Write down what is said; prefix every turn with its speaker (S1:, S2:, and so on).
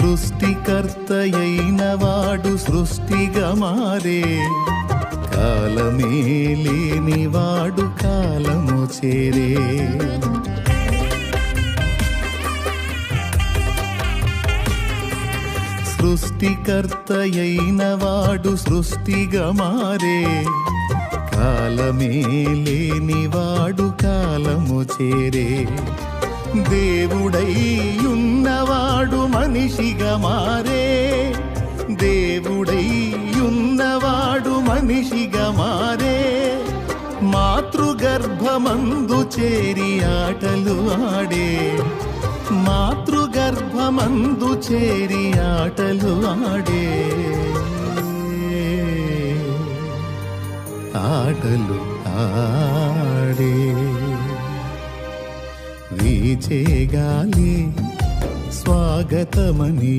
S1: సృష్టికర్తయైన వాడు సృష్టిగా మారే, కాలమే లేని వాడు కాలము చేరే. సృష్టికర్తయైన వాడు సృష్టిగా మారే, కాలమే లేని వాడు కాలము చేరే. దేవుడై ఉన్నవాడు మనిషిగా మారే, దేవుడై ఉన్నవాడు మనిషిగా మారే. మాతృగర్భమందు చేరి ఆటలు ఆడే, మాతృగర్భమందు చేరి ఆటలు ఆడే, ఆటలు ఆడే. వీచే గాలి స్వాగతమని